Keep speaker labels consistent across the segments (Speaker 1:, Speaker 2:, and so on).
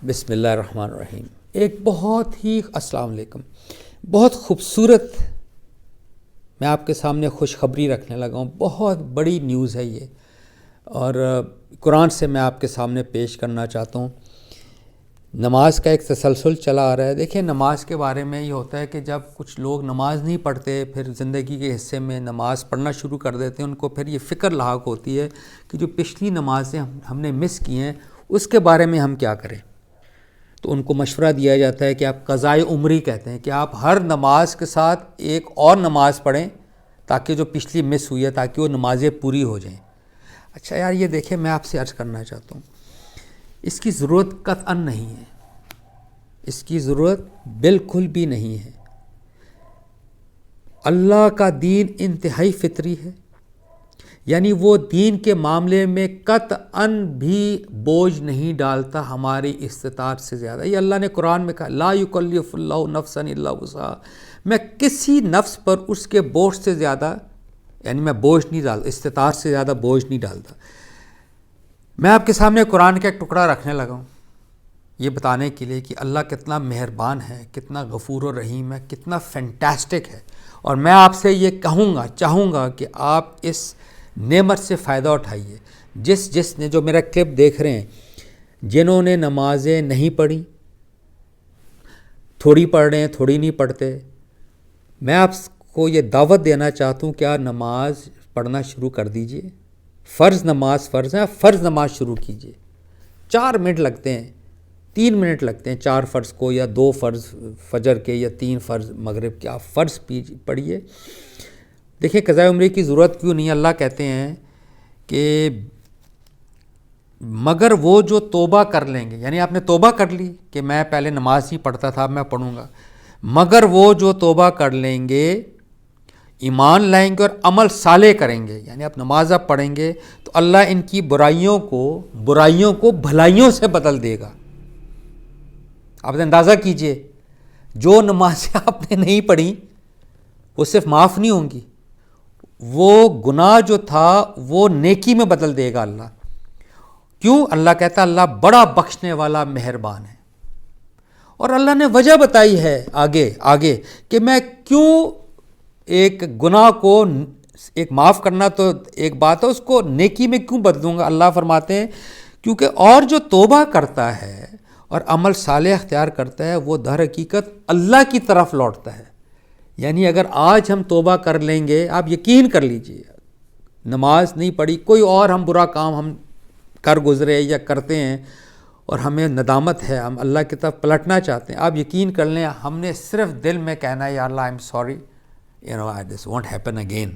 Speaker 1: بسم اللہ الرحمن الرحیم۔ ایک بہت ہی السلام علیکم، بہت خوبصورت میں آپ کے سامنے خوشخبری رکھنے لگا ہوں۔ بہت بڑی نیوز ہے یہ، اور قرآن سے میں آپ کے سامنے پیش کرنا چاہتا ہوں۔ نماز کا ایک تسلسل چلا آ رہا ہے۔ دیکھیں، نماز کے بارے میں یہ ہوتا ہے کہ جب کچھ لوگ نماز نہیں پڑھتے، پھر زندگی کے حصے میں نماز پڑھنا شروع کر دیتے ہیں، ان کو پھر یہ فکر لاحق ہوتی ہے کہ جو پچھلی نمازیں ہم نے مس کی ہیں اس کے بارے میں ہم کیا کریں۔ تو ان کو مشورہ دیا جاتا ہے کہ آپ قضائے عمری کہتے ہیں کہ آپ ہر نماز کے ساتھ ایک اور نماز پڑھیں تاکہ جو پچھلی مس ہوئی ہے تاکہ وہ نمازیں پوری ہو جائیں۔ اچھا یار، یہ دیکھیں، میں آپ سے عرض کرنا چاہتا ہوں، اس کی ضرورت قطعاً نہیں ہے، اس کی ضرورت بالکل بھی نہیں ہے۔ اللہ کا دین انتہائی فطری ہے، یعنی وہ دین کے معاملے میں قطعاً بھی بوجھ نہیں ڈالتا ہماری استطاعت سے زیادہ۔ یہ اللہ نے قرآن میں کہا، لا یکلف اللہ نفسا الا وسعها، میں کسی نفس پر اس کے بوجھ سے زیادہ، یعنی میں بوجھ نہیں ڈالتا، استطاعت سے زیادہ بوجھ نہیں ڈالتا۔ میں آپ کے سامنے قرآن کا ایک ٹکڑا رکھنے لگا ہوں یہ بتانے کے لیے کہ اللہ کتنا مہربان ہے، کتنا غفور و رحیم ہے، کتنا فینٹاسٹک ہے، اور میں آپ سے یہ چاہوں گا کہ آپ اس نعمت سے فائدہ اٹھائیے۔ جس نے جو میرا کلپ دیکھ رہے ہیں، جنہوں نے نمازیں نہیں پڑھی، تھوڑی پڑھ رہے ہیں، تھوڑی نہیں پڑھتے، میں آپ کو یہ دعوت دینا چاہتا ہوں کہ آپ نماز پڑھنا شروع کر دیجئے۔ فرض ہے، فرض نماز شروع کیجئے۔ 4 منٹ لگتے ہیں، 3 منٹ لگتے ہیں 4 فرض کو، یا 2 فرض فجر کے، یا 3 فرض مغرب کے، آپ فرض پڑھیے۔ دیکھیں، قضاء عمری کی ضرورت کیوں نہیں؟ اللہ کہتے ہیں کہ مگر وہ جو توبہ کر لیں گے، یعنی آپ نے توبہ کر لی کہ میں پہلے نماز نہیں پڑھتا تھا، اب میں پڑھوں گا، مگر وہ جو توبہ کر لیں گے، ایمان لائیں گے اور عمل صالح کریں گے، یعنی آپ نماز اب پڑھیں گے تو اللہ ان کی برائیوں کو بھلائیوں سے بدل دے گا۔ آپ اندازہ کیجئے، جو نمازیں آپ نے نہیں پڑھی وہ صرف معاف نہیں ہوں گی، وہ گناہ جو تھا وہ نیکی میں بدل دے گا اللہ۔ کیوں؟ اللہ کہتا ہے اللہ بڑا بخشنے والا مہربان ہے، اور اللہ نے وجہ بتائی ہے آگے کہ میں کیوں ایک گناہ کو ایک معاف کرنا تو ایک بات ہے، اس کو نیکی میں کیوں بدلوں گا۔ اللہ فرماتے ہیں کیونکہ اور جو توبہ کرتا ہے اور عمل صالح اختیار کرتا ہے وہ در حقیقت اللہ کی طرف لوٹتا ہے۔ یعنی اگر آج ہم توبہ کر لیں گے، آپ یقین کر لیجئے، نماز نہیں پڑھی، کوئی اور ہم برا کام ہم کر گزرے یا کرتے ہیں اور ہمیں ندامت ہے، ہم اللہ کی طرف پلٹنا چاہتے ہیں، آپ یقین کر لیں ہم نے صرف دل میں کہنا ہے یا اللہ I am sorry, this won't happen again.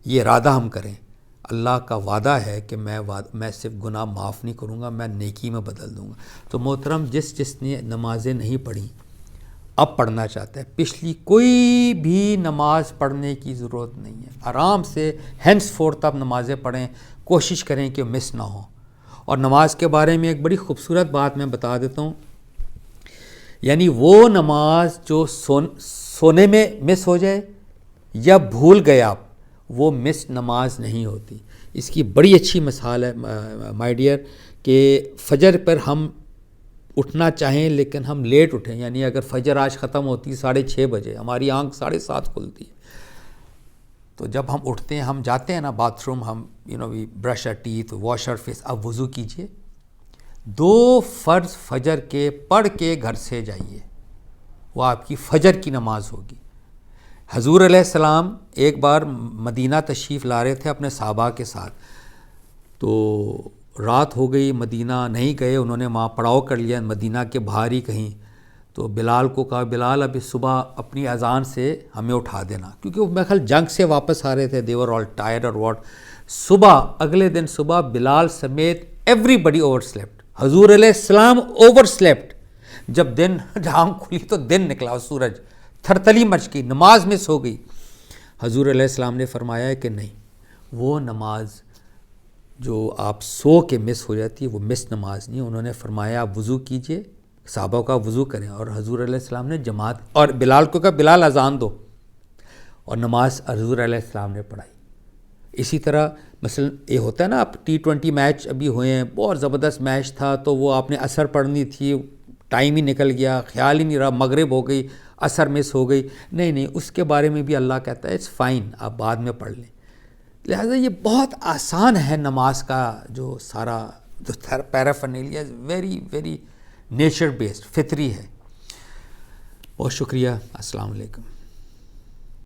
Speaker 1: یہ ارادہ ہم کریں، اللہ کا وعدہ ہے کہ میں صرف گناہ معاف نہیں کروں گا، میں نیکی میں بدل دوں گا۔ تو محترم، جس نے نمازیں نہیں پڑھی اب پڑھنا چاہتا ہے، پچھلی کوئی بھی نماز پڑھنے کی ضرورت نہیں ہے، آرام سے ہینس فورتھ آپ نمازیں پڑھیں، کوشش کریں کہ مس نہ ہو۔ اور نماز کے بارے میں ایک بڑی خوبصورت بات میں بتا دیتا ہوں، یعنی وہ نماز جو سونے میں مس ہو جائے یا بھول گئے آپ، وہ مس نماز نہیں ہوتی۔ اس کی بڑی اچھی مثال ہے مائی ڈیئر، کہ فجر پر ہم اٹھنا چاہیں لیکن ہم لیٹ اٹھیں، یعنی اگر فجر آج ختم ہوتی 6:30 بجے، ہماری آنکھ 7:30 کھلتی ہے، تو جب ہم اٹھتے ہیں، ہم جاتے ہیں نا باتھ روم، ہم وی brush our teeth, wash our face, اب وضو کیجئے، 2 فرض فجر کے پڑھ کے گھر سے جائیے، وہ آپ کی فجر کی نماز ہوگی۔ حضور علیہ السلام ایک بار مدینہ تشریف لا رہے تھے اپنے صحابہ کے ساتھ، تو رات ہو گئی، مدینہ نہیں گئے، انہوں نے وہاں پڑاؤ کر لیا مدینہ کے باہر ہی کہیں، تو بلال کو کہا بلال ابھی صبح اپنی اذان سے ہمیں اٹھا دینا، کیونکہ وہ میرے خیال جنگ سے واپس آ رہے تھے، they were all tired or what۔ اگلے دن صبح بلال سمیت ایوری بڈی اوور سلیپٹ، حضور علیہ السلام اوور سلیپٹ۔ جب آنکھ کھلی تو دن نکلا، سورج تھرتلی مچ گئی، نماز مس ہو گئی۔ حضور علیہ السلام نے فرمایا ہے کہ نہیں، وہ نماز جو آپ سو کے مس ہو جاتی ہے وہ مس نماز نہیں۔ انہوں نے فرمایا آپ وضو کیجئے، صحابہ کا وضو کریں، اور حضور علیہ السلام نے جماعت، اور بلال کو کہا بلال اذان دو، اور نماز حضور علیہ السلام نے پڑھائی۔ اسی طرح مثلا یہ ہوتا ہے نا، آپ T20 میچ ابھی ہوئے ہیں، بہت زبردست میچ تھا، تو وہ آپ نے عصر پڑھنی تھی، ٹائم ہی نکل گیا، خیال ہی نہیں رہا، مغرب ہو گئی، عصر مس ہو گئی، نہیں، اس کے بارے میں بھی اللہ کہتا ہے اٹس فائن، آپ بعد میں پڑھ لیں. لہٰذا یہ بہت آسان ہے نماز کا جو سارا جو پیرافرنیلیا، ویری ویری نیچر بیسڈ، فطری ہے. بہت شکریہ. السلام علیکم.